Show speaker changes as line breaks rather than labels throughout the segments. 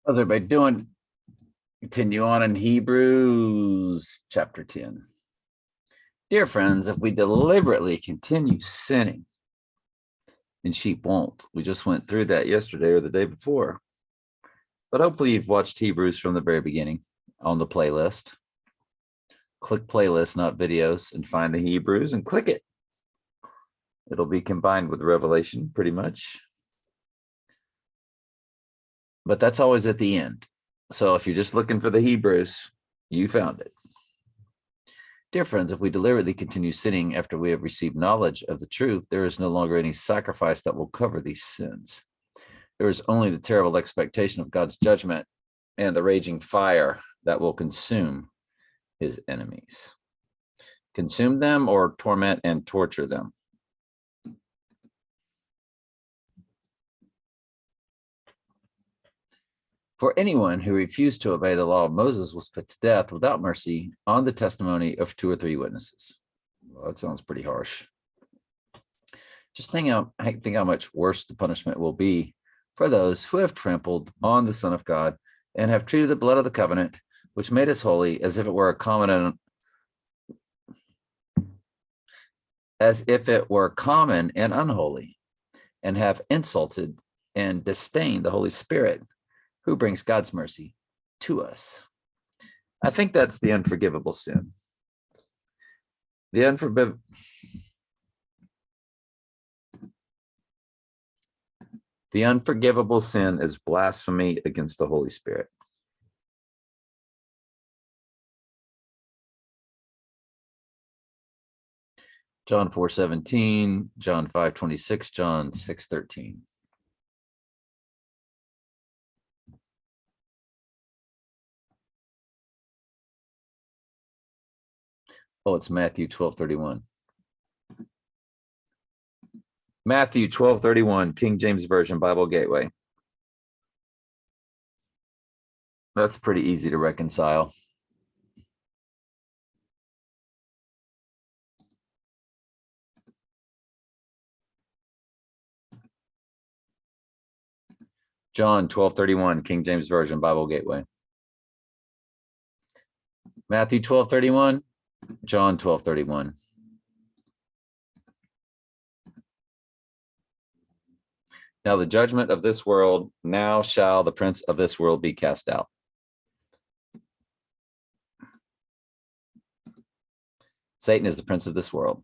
How's everybody doing? Continue on in Hebrews chapter 10. Dear friends, if we deliberately continue sinning, and sheep won't. We just went through that yesterday or the day before. But hopefully you've watched Hebrews from the very beginning on the playlist. Click playlist, not videos, and find the Hebrews and click it. It'll be combined with Revelation pretty much. But that's always at the end. So if you're just looking for the Hebrews, you found it. Dear friends, if we deliberately continue sinning after we have received knowledge of the truth, there is no longer any sacrifice that will cover these sins. There is only the terrible expectation of God's judgment and the raging fire that will consume his enemies. Consume them or torment and torture them. For anyone who refused to obey the law of Moses was put to death without mercy on the testimony of 2 or 3 witnesses. Well, that sounds pretty harsh. Just think how much worse the punishment will be for those who have trampled on the Son of God and have treated the blood of the covenant, which made us holy, as if it were common and unholy, and have insulted and disdained the Holy Spirit, who brings God's mercy to us. I think that's the unforgivable sin. The unforgivable sin is blasphemy against the Holy Spirit. John 4:17, John 5:26, John 6:13. Oh, it's Matthew 12:31. Matthew 12:31, King James Version, Bible Gateway. That's pretty easy to reconcile. John 12:31, King James Version, Bible Gateway. Matthew 12:31, John 12:31. Now the judgment of this world, now shall the prince of this world be cast out. Satan is the prince of this world.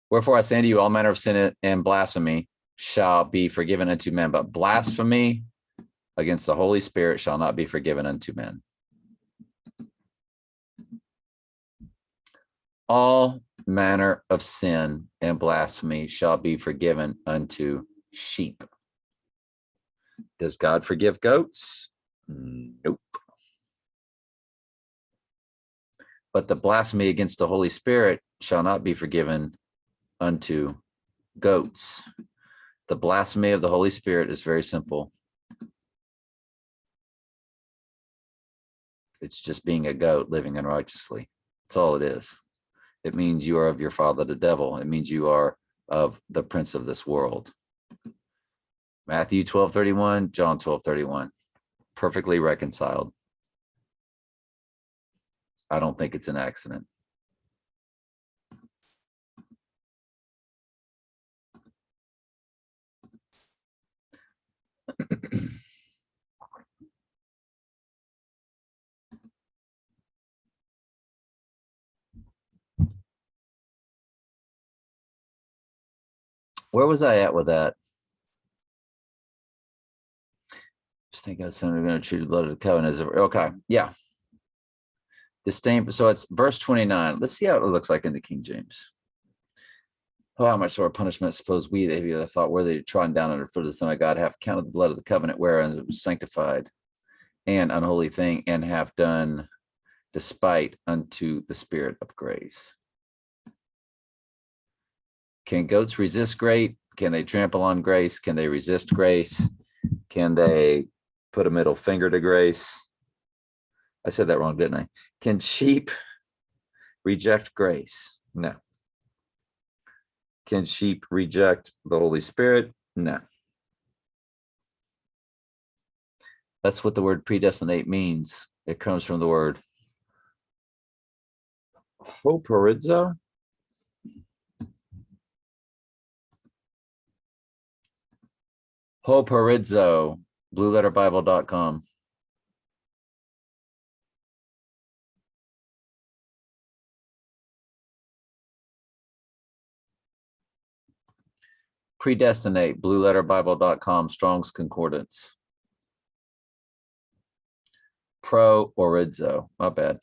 Wherefore I say unto you, all manner of sin and blasphemy shall be forgiven unto men, but blasphemy against the Holy Spirit shall not be forgiven unto men. All manner of sin and blasphemy shall be forgiven unto sheep. Does God forgive goats? Nope. But the blasphemy against the Holy Spirit shall not be forgiven unto goats. The blasphemy of the Holy Spirit is very simple. It's just being a goat living unrighteously. That's all it is. It means you are of your father, the devil. It means you are of the prince of this world. Matthew 12:31, John 12:31. Perfectly reconciled. I don't think it's an accident. Where was I at with that? Just think of something going to treat the blood of the covenant as okay. Yeah. Disdain. So it's verse 29. Let's see how it looks like in the King James. Oh, how much sort of punishment suppose we that have thought worthy to trodden down under foot of the Son of God have counted the blood of the covenant wherein it was sanctified and unholy thing, and have done despite unto the Spirit of grace. Can goats resist grace? Can they trample on grace? Can they resist grace? Can they put a middle finger to grace? I said that wrong, didn't I? Can sheep reject grace? No. Can sheep reject the Holy Spirit? No. That's what the word predestinate means. It comes from the word hoporizo. Hoporizo, blueletterbible.com. Predestinate, blueletterbible.com, Strong's Concordance. Pro-orizo, my bad.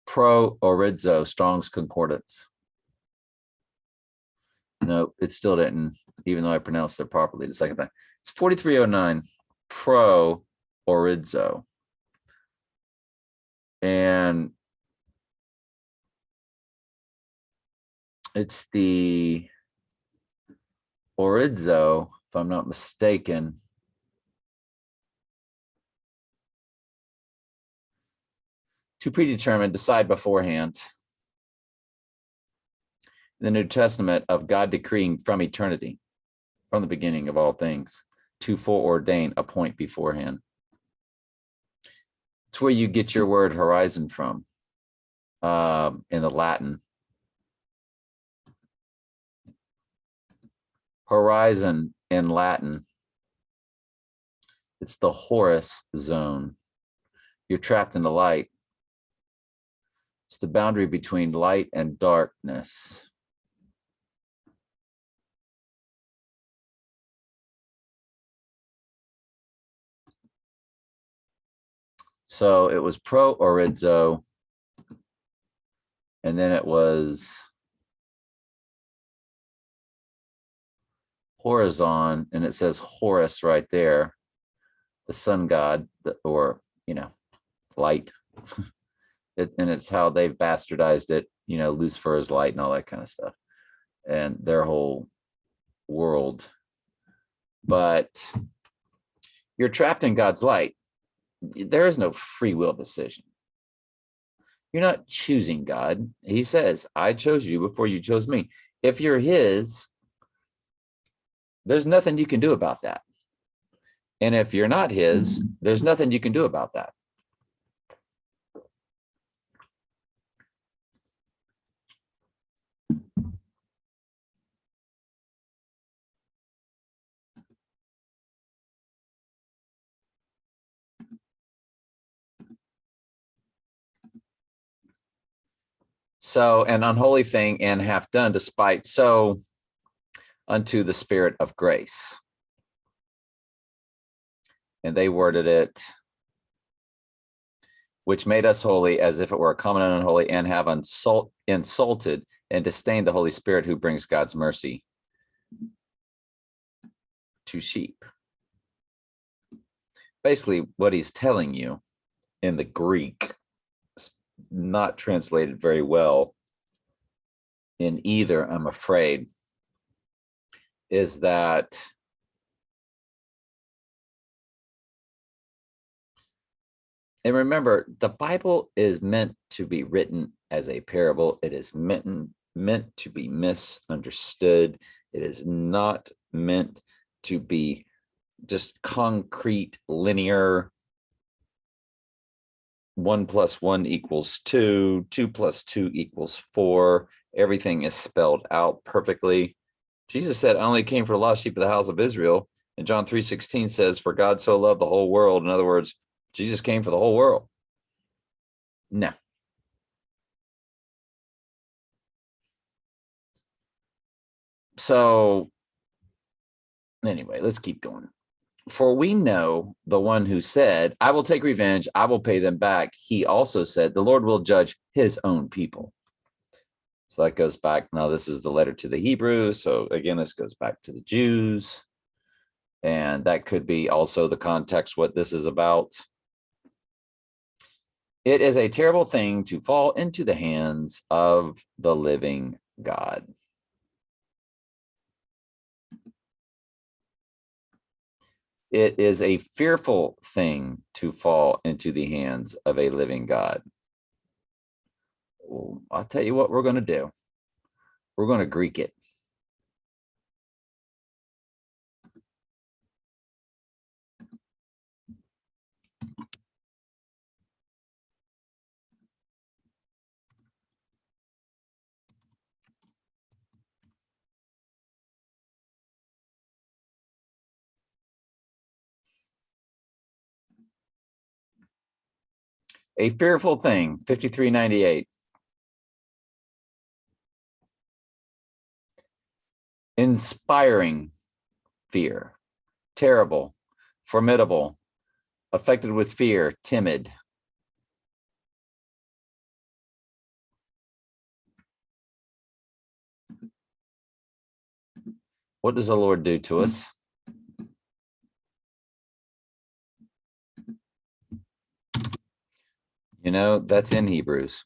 Pro-orizo, Strong's Concordance. No, it still didn't, even though I pronounced it properly the second time. It's 4309, pro-orizo. And it's the orizo, if I'm not mistaken. To predetermine, decide beforehand. The New Testament of God decreeing from eternity, from the beginning of all things, to foreordain a point beforehand. It's where you get your word horizon from in the Latin. Horizon in Latin, it's the Horus zone. You're trapped in the light. It's the boundary between light and darkness. So it was pro-orizo, and then it was horizon, and it says Horus right there, the sun god, or, light. And it's how they've bastardized it, Lucifer is light and all that kind of stuff, and their whole world. But you're trapped in God's light. There is no free will decision. You're not choosing God. He says, I chose you before you chose me. If you're his, there's nothing you can do about that. And if you're not his, there's nothing you can do about that. So, an unholy thing and hath done despite so unto the Spirit of grace. And they worded it, which made us holy as if it were a common and unholy, and have insulted and disdained the Holy Spirit who brings God's mercy to sheep. Basically, what he's telling you in the Greek, not translated very well in either, I'm afraid, is that and remember, the Bible is meant to be written as a parable. It is meant to be misunderstood. It is not meant to be just concrete, linear. 1 + 1 = 2, 2 + 2 = 4. Everything is spelled out perfectly. Jesus said, I only came for the lost sheep of the house of Israel. And John 3:16 says, for God so loved the whole world. In other words, Jesus came for the whole world. No. So anyway, let's keep going. For we know the one who said, I will take revenge, I will pay them back. He also said, the Lord will judge his own people. So that goes back. Now, this is the letter to the Hebrews. So again, this goes back to the Jews. And that could be also the context, what this is about. It is a terrible thing to fall into the hands of the living God. It is a fearful thing to fall into the hands of a living God. Well, I'll tell you what we're going to do. We're going to Greek it. A fearful thing, 5398. Inspiring fear, terrible, formidable, affected with fear, timid. What does the Lord do to us? You know, that's in Hebrews.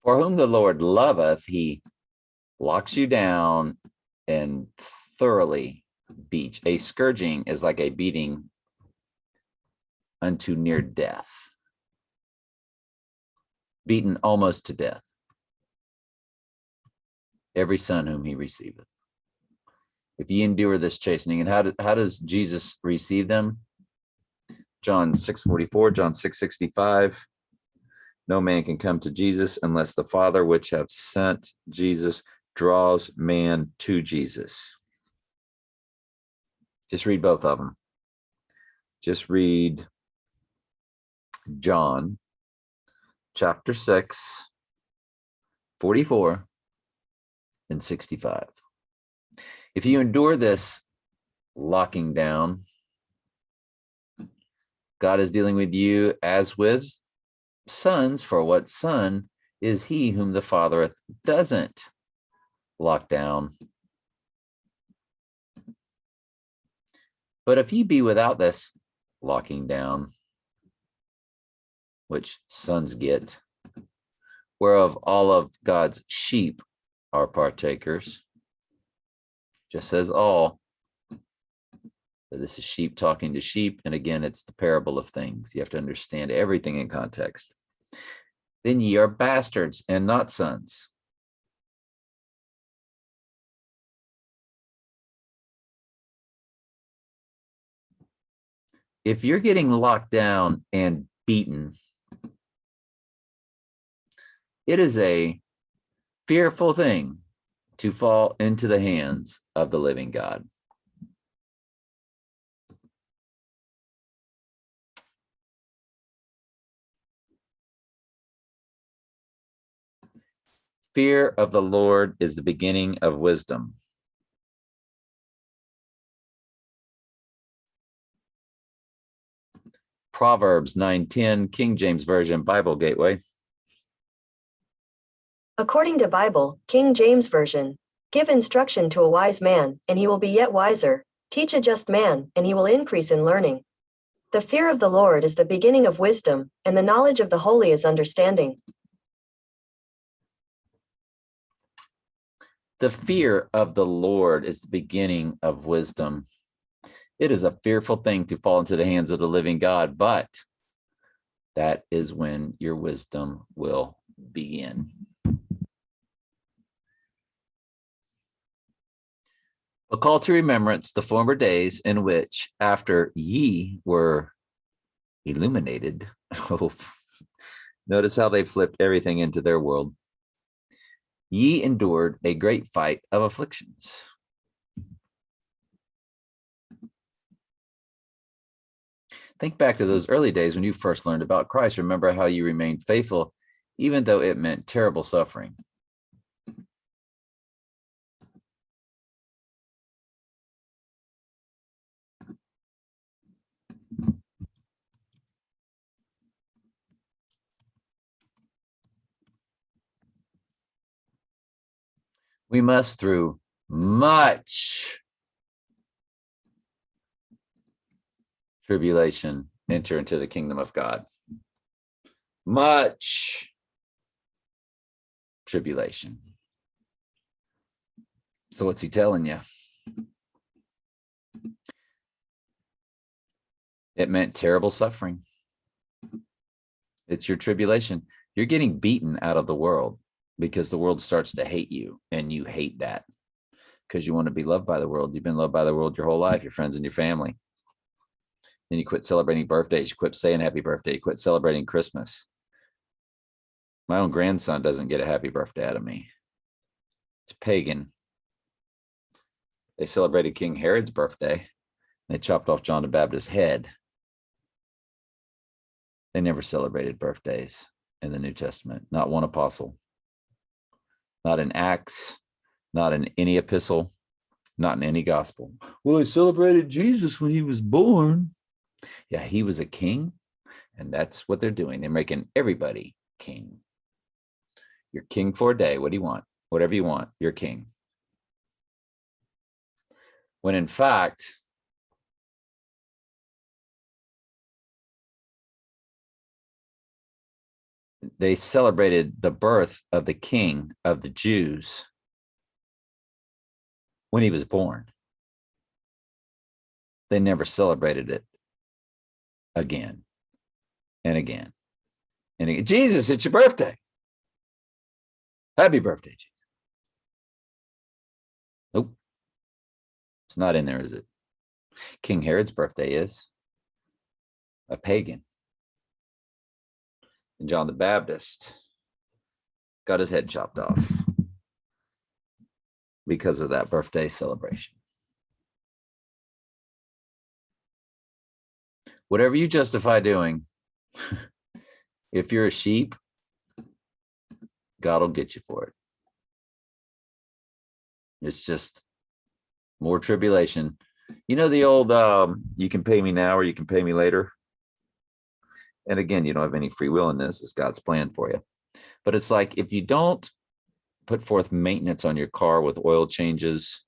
For whom the Lord loveth, he locks you down and thoroughly beats. A scourging is like a beating unto near death, beaten almost to death. Every son whom he receiveth. If ye endure this chastening, and how does Jesus receive them? John 6:44, John 6:65. No man can come to Jesus unless the Father which have sent Jesus draws man to Jesus. Just read both of them. Just read John chapter 6, 44 and 65. If you endure this locking down, God is dealing with you as with sons, for what son is he whom the Father doesn't lock down? But if ye be without this locking down, which sons get, whereof all of God's sheep are partakers, just says all. This is sheep talking to sheep. And again, it's the parable of things. You have to understand everything in context. Then ye are bastards and not sons. If you're getting locked down and beaten, it is a fearful thing to fall into the hands of the living God. Fear of the Lord is the beginning of wisdom. Proverbs 9:10, King James Version, Bible Gateway.
According to Bible, King James Version, give instruction to a wise man, and he will be yet wiser. Teach a just man, and he will increase in learning. The fear of the Lord is the beginning of wisdom, and the knowledge of the holy is understanding.
The fear of the Lord is the beginning of wisdom. It is a fearful thing to fall into the hands of the living God, but that is when your wisdom will begin. A call to remembrance the former days in which, after ye were illuminated, notice how they flipped everything into their world. Ye endured a great fight of afflictions. Think back to those early days when you first learned about Christ. Remember how you remained faithful, even though it meant terrible suffering. We must, through much tribulation, enter into the kingdom of God. Much tribulation. So what's he telling you? It meant terrible suffering. It's your tribulation. You're getting beaten out of the world because the world starts to hate you, and you hate that because you want to be loved by the world. You've been loved by the world your whole life, your friends and your family. Then you quit celebrating birthdays. You quit saying happy birthday. You quit celebrating Christmas. My own grandson doesn't get a happy birthday out of me. It's pagan. They celebrated King Herod's birthday. They chopped off John the Baptist's head. They never celebrated birthdays in the New Testament. Not one apostle. Not in Acts. Not in any epistle. Not in any gospel. Well, they celebrated Jesus when he was born. Yeah, he was a king. And that's what they're doing. They're making everybody king. You're king for a day. What do you want? Whatever you want, you're king. When in fact, they celebrated the birth of the king of the Jews when he was born. They never celebrated it again and again and again. Jesus, it's your birthday. Happy birthday, Jesus. Nope. It's not in there, is it? King Herod's birthday is a pagan. And John the Baptist got his head chopped off because of that birthday celebration. Whatever you justify doing, if you're a sheep, God will get you for it. It's just more tribulation. You know the old, you can pay me now or you can pay me later. And again, you don't have any free will in this. It's God's plan for you. But it's like if you don't put forth maintenance on your car with oil changes,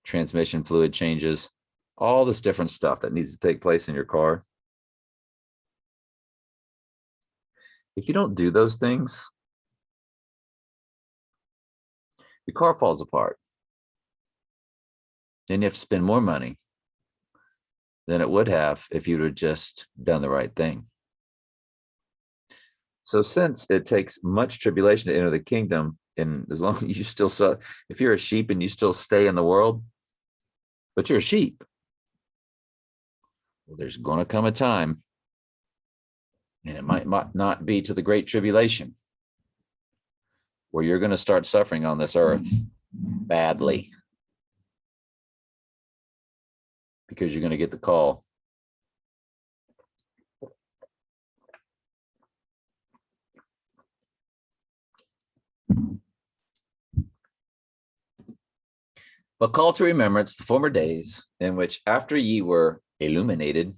transmission fluid changes, all this different stuff that needs to take place in your car. If you don't do those things, your car falls apart. Then you have to spend more money than it would have if you'd have just done the right thing. So since it takes much tribulation to enter the kingdom, and as long as you still, if you're a sheep and you still stay in the world, but you're a sheep, well, there's going to come a time, and it might not be to the great tribulation, where you're going to start suffering on this earth badly because you're going to get the call. But call to remembrance the former days in which, after ye were illuminated,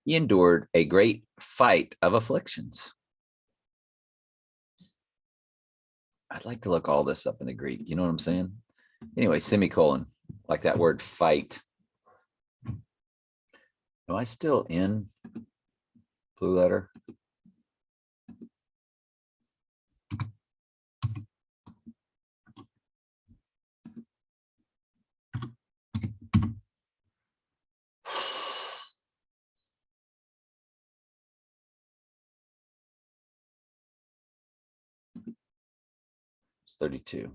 ye endured a great fight of afflictions. I'd like to look all this up in the Greek. You know what I'm saying? Anyway, semicolon, like that word fight. Am I still in Blue Letter? It's 32.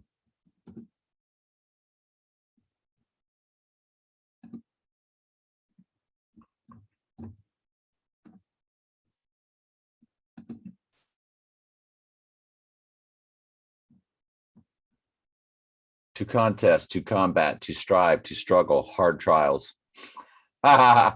To contest, to combat, to strive, to struggle, hard trials. Yeah.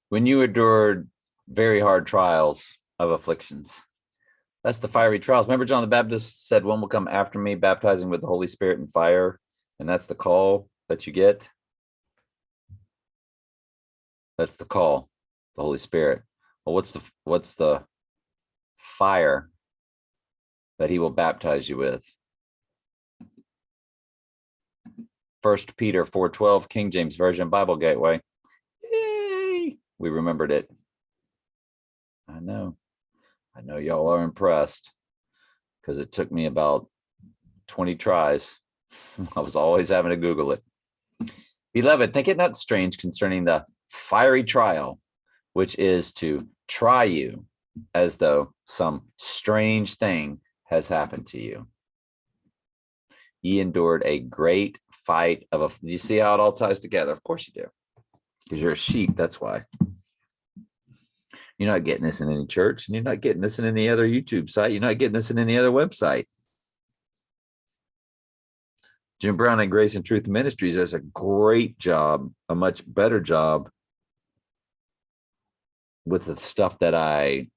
When you endured very hard trials of afflictions, that's the fiery trials. Remember, John the Baptist said, one will come after me, baptizing with the Holy Spirit and fire. And that's the call that you get. That's the call, the Holy Spirit. Well, what's the fire that he will baptize you with? 1 Peter 4:12, King James Version, Bible Gateway. Yay! We remembered it. I know y'all are impressed because it took me about 20 tries. I was always having to Google it. Beloved, think it not strange concerning the fiery trial, which is to try you as though some strange thing has happened to you. Ye endured a great fight of a. Do you see how it all ties together? Of course you do, because you're a sheep. That's why. You're not getting this in any church, and you're not getting this in any other YouTube site. You're not getting this in any other website. Jim Brown and Grace and Truth Ministries does a great job, a much better job with the stuff that I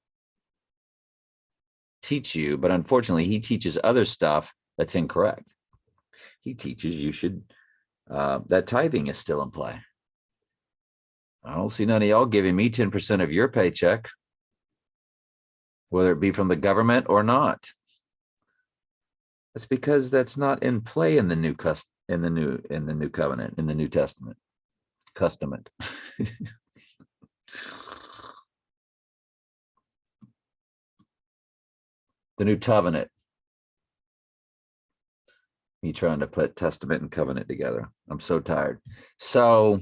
teach you, but unfortunately, he teaches other stuff that's incorrect. He teaches you should, that tithing is still in play. I don't see none of y'all giving me 10% of your paycheck, whether it be from the government or not. That's because that's not in play in the new covenant, in the New Testament. The New Covenant. Me trying to put testament and covenant together. I'm so tired. So,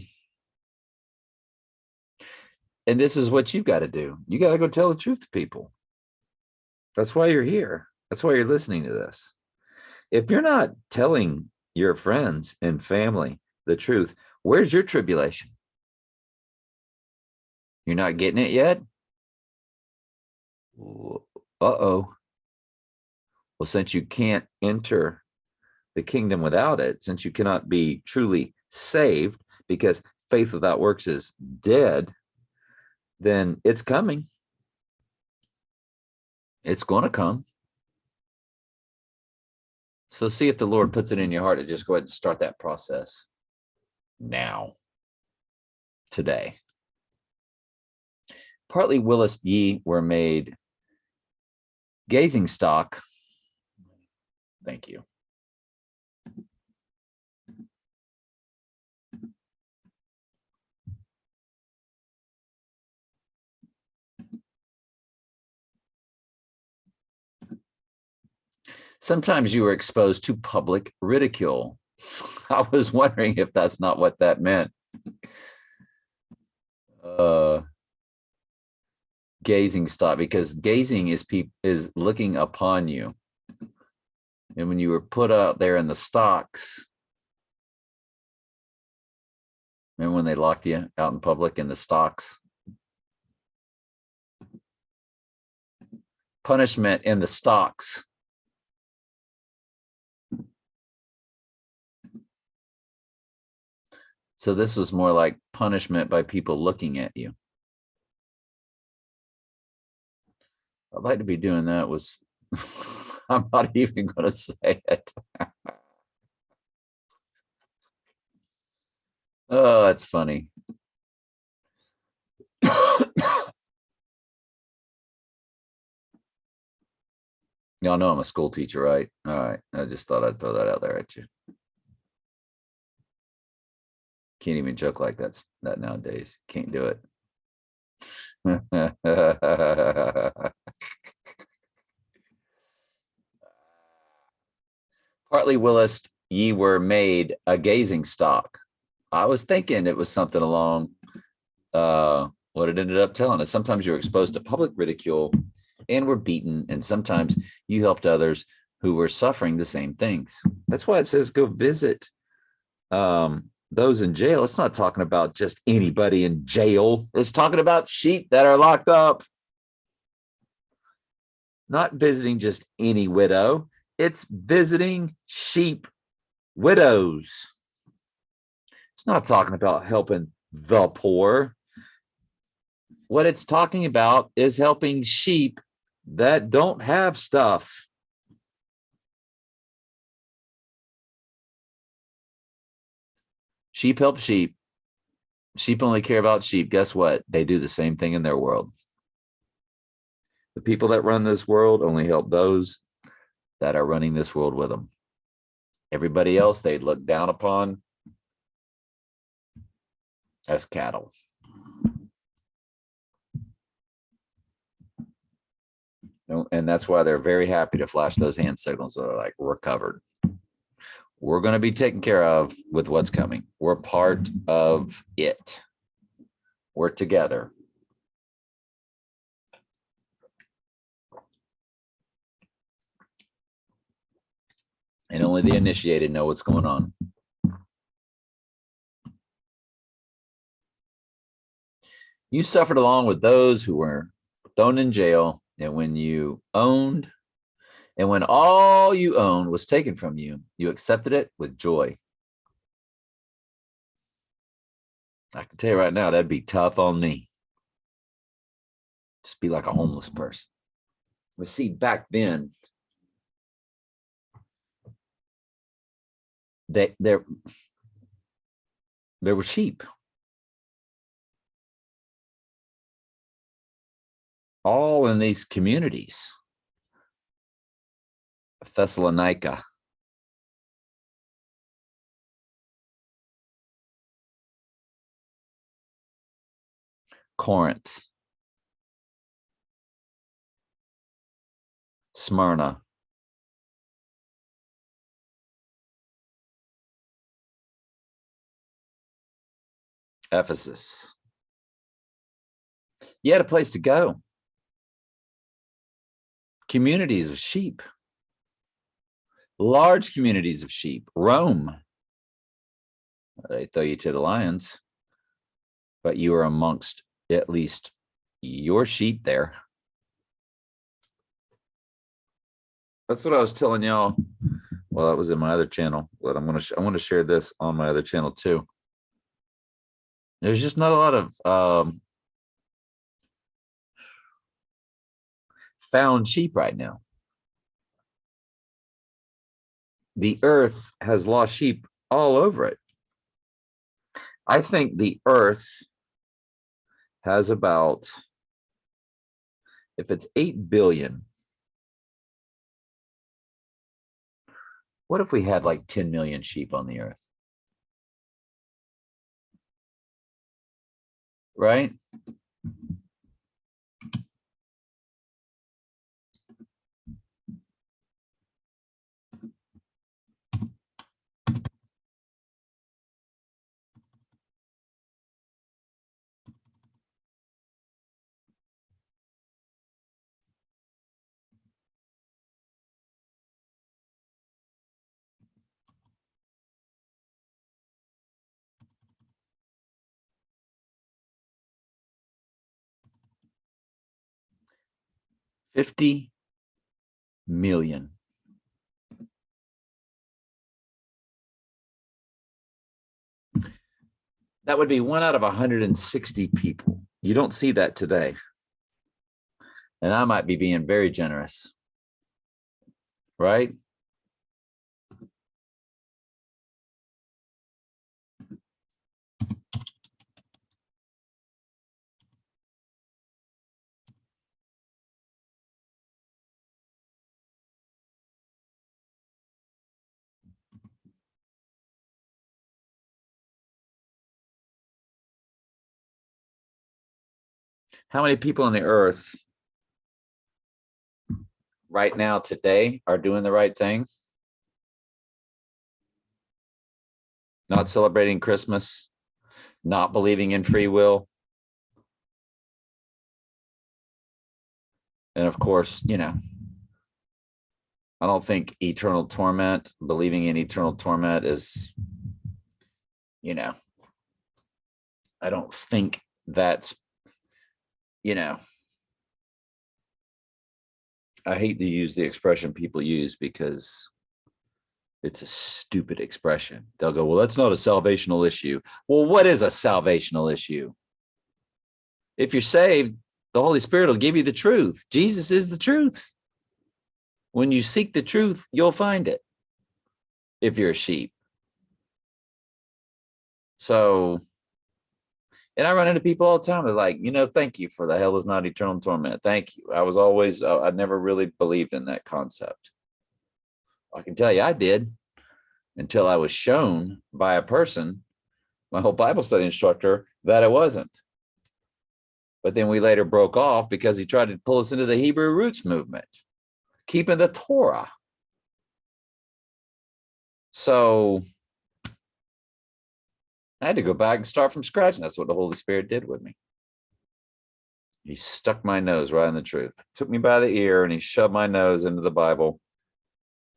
and this is what you've got to do. You got to go tell the truth to people. That's why you're here. That's why you're listening to this. If you're not telling your friends and family the truth, where's your tribulation? You're not getting it yet? Uh-oh. Well, since you can't enter the kingdom without it, since you cannot be truly saved because faith without works is dead, then it's coming. It's going to come. So see if the Lord puts it in your heart to just go ahead and start that process now, today. Partly whilst ye were made gazing stock. Thank you. Sometimes you were exposed to public ridicule. I was wondering if that's not what that meant. Gazing stock, because gazing is looking upon you. And when you were put out there in the stocks, remember when they locked you out in public in the stocks? Punishment in the stocks. So this was more like punishment by people looking at you. I'd like to be doing that was, I'm not even going to say it. Oh, that's funny. Y'all know I'm a school teacher, right? All right. I just thought I'd throw that out there at you. Can't even joke like that nowadays. Can't do it. Partly whilst ye were made a gazing stock. I was thinking it was something along what it ended up telling us. Sometimes you're exposed to public ridicule and were beaten, and sometimes you helped others who were suffering the same things. That's why it says go visit those in jail. It's not talking about just anybody in jail. It's talking about sheep that are locked up. Not visiting just any widow. It's visiting sheep widows. It's not talking about helping the poor. What it's talking about is helping sheep that don't have stuff. Sheep help sheep. Sheep only care about sheep. Guess what? They do the same thing in their world. The people that run this world only help those that are running this world with them. Everybody else they look down upon as cattle. And that's why they're very happy to flash those hand signals. So they're like, we're covered. We're going to be taken care of with what's coming. We're part of it. We're together. And only the initiated know what's going on. You suffered along with those who were thrown in jail, and when all you owned was taken from you, you accepted it with joy. I can tell you right now, that'd be tough on me. Just be like a homeless person. But see, back then, there were sheep. All in these communities. Thessalonica. Corinth. Smyrna. Ephesus. You had a place to go. Communities of sheep. Large communities of sheep. Rome. They throw you to the lions, but you were amongst at least your sheep there. That's what I was telling y'all. Well, that was in my other channel, but I want to share this on my other channel too. There's just not a lot of found sheep right now. The earth has lost sheep all over it. I think the earth has about, if it's 8 billion, what if we had like 10 million sheep on the earth? Right? $50 million. That would be 1 out of 160 people. You don't see that today. And I might be being very generous, right? How many people on the earth right now today are doing the right thing? Not celebrating Christmas, not believing in free will. And of course, I don't think eternal torment, believing in eternal torment is, I don't think that's, I hate to use the expression people use because it's a stupid expression. They'll go, well, that's not a salvational issue. Well, what is a salvational issue? If you're saved, the Holy Spirit will give you the truth. Jesus is the truth. When you seek the truth, you'll find it if you're a sheep. So, and I run into people all the time. They're like, thank you for the hell is not eternal torment. Thank you. I was always, I never really believed in that concept. I can tell you I did until I was shown by a person, my whole Bible study instructor, that it wasn't. But then we later broke off because he tried to pull us into the Hebrew roots movement, keeping the Torah. So I had to go back and start from scratch. And that's what the Holy Spirit did with me. He stuck my nose right in the truth, took me by the ear, and he shoved my nose into the Bible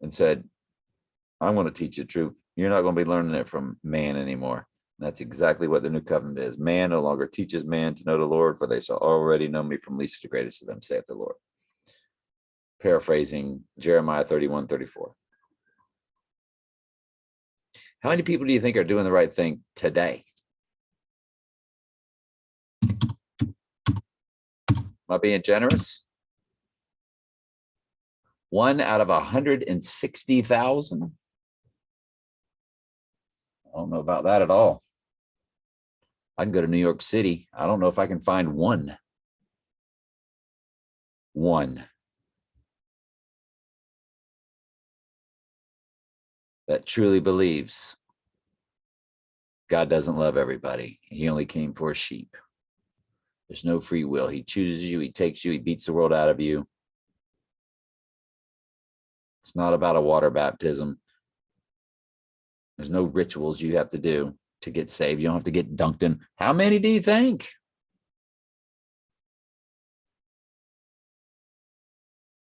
and said, I'm going to teach you the truth. You're not going to be learning it from man anymore. And that's exactly what the new covenant is. Man no longer teaches man to know the Lord, for they shall already know me from least to greatest of them, saith the Lord. Paraphrasing Jeremiah 31:34. How many people do you think are doing the right thing today? Am I being generous? 1 out of 160,000? I don't know about that at all. I can go to New York City. I don't know if I can find one. One that truly believes God doesn't love everybody. He only came for a sheep. There's no free will. He chooses you. He takes you. He beats the world out of you. It's not about a water baptism. There's no rituals you have to do to get saved. You don't have to get dunked in. How many do you think?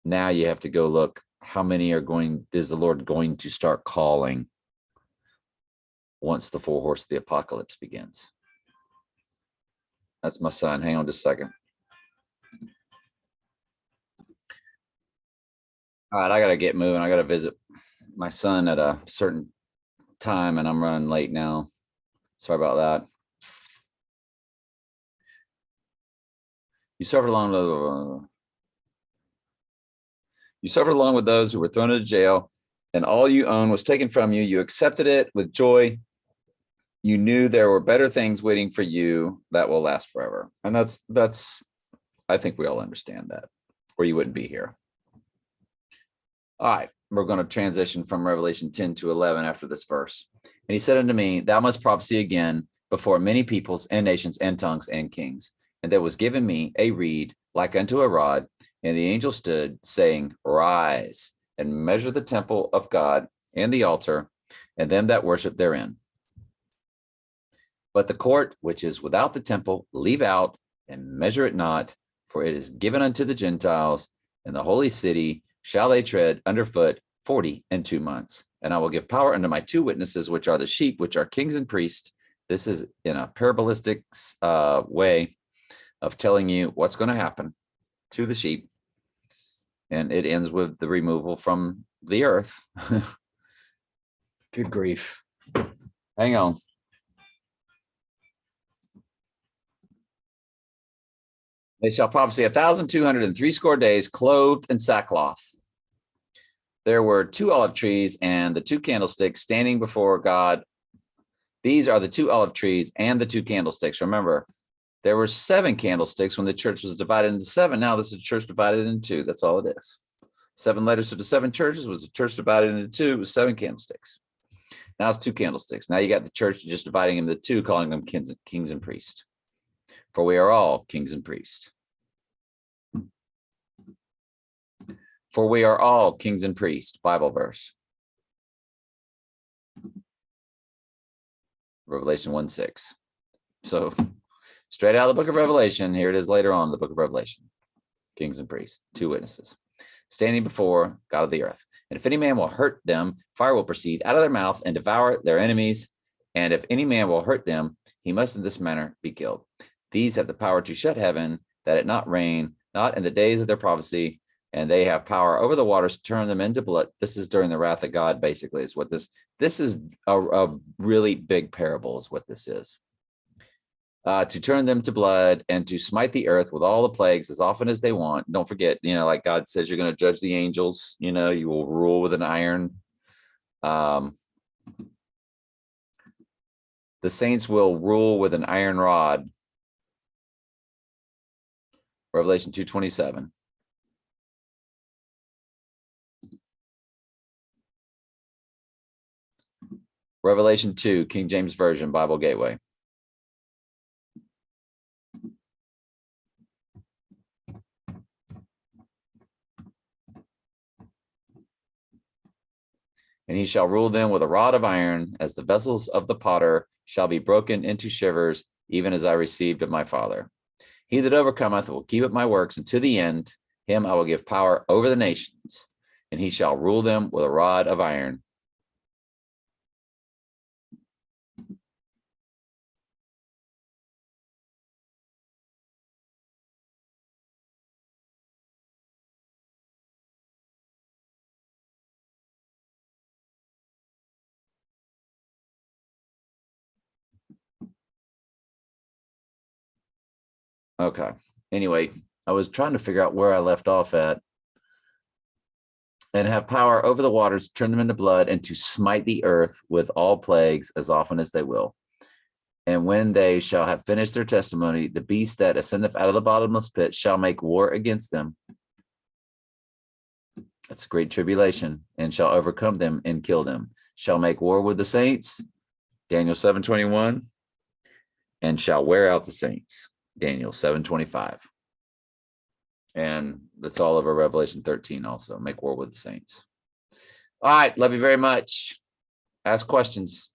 Now you have to go look. How many is the Lord going to start calling once the four horse of the apocalypse begins? That's my son. Hang on just a second. All right, I got to get moving. I got to visit my son at a certain time, and I'm running late now. Sorry about that. You suffered along with those who were thrown into jail, and all you own was taken from you. You accepted it with joy. You knew there were better things waiting for you that will last forever. And that's I think we all understand that, or you wouldn't be here. All right, we're going to transition from Revelation 10 to 11 after this verse. And he said unto me, thou must prophesy again before many peoples and nations and tongues and kings. And there was given me a reed like unto a rod, and the angel stood, saying, rise and measure the temple of God and the altar and them that worship therein. But the court which is without the temple, leave out and measure it not, for it is given unto the Gentiles, and the holy city shall they tread underfoot 42 months. And I will give power unto my two witnesses, which are the sheep, which are kings and priests. This is in a parabolistic way of telling you what's going to happen to the sheep. And it ends with the removal from the earth. Good grief. Hang on. They shall prophesy 1,260 days, clothed in sackcloth. There were 2 olive trees and the 2 candlesticks standing before God. These are the 2 olive trees and the 2 candlesticks. Remember, there were 7 candlesticks when the church was divided into 7. Now this is a church divided into 2. That's all it is. 7 letters to the 7 churches was a church divided into 2 with 7 candlesticks. Now it's 2 candlesticks. Now you got the church just dividing them into 2, calling them kings and priests. For we are all kings and priests. For we are all kings and priests, Bible verse. Revelation 1:6. So straight out of the book of Revelation, here it is later on in the book of Revelation. Kings and priests, 2 witnesses, standing before God of the earth. And if any man will hurt them, fire will proceed out of their mouth and devour their enemies. And if any man will hurt them, he must in this manner be killed. These have the power to shut heaven, that it not rain, not in the days of their prophecy. And they have power over the waters to turn them into blood. This is during the wrath of God, basically, is what this is a really big parable is what this is. To turn them to blood and to smite the earth with all the plagues as often as they want. Don't forget, like God says, you're going to judge the angels, you will rule with an iron. The saints will rule with an iron rod. Revelation 2:27. Revelation 2, King James Version, Bible Gateway. And he shall rule them with a rod of iron, as the vessels of the potter shall be broken into shivers, even as I received of my Father. He that overcometh will keep up my works, and to the end, him I will give power over the nations, and he shall rule them with a rod of iron. Okay. Anyway, I was trying to figure out where I left off at. And have power over the waters, turn them into blood, and to smite the earth with all plagues as often as they will. And when they shall have finished their testimony, the beast that ascendeth out of the bottomless pit shall make war against them. That's a great tribulation, and shall overcome them and kill them. Shall make war with the saints, Daniel 7:21, and shall wear out the saints, Daniel 7:25. And that's all over Revelation 13 also. Make war with the saints. All right. Love you very much. Ask questions.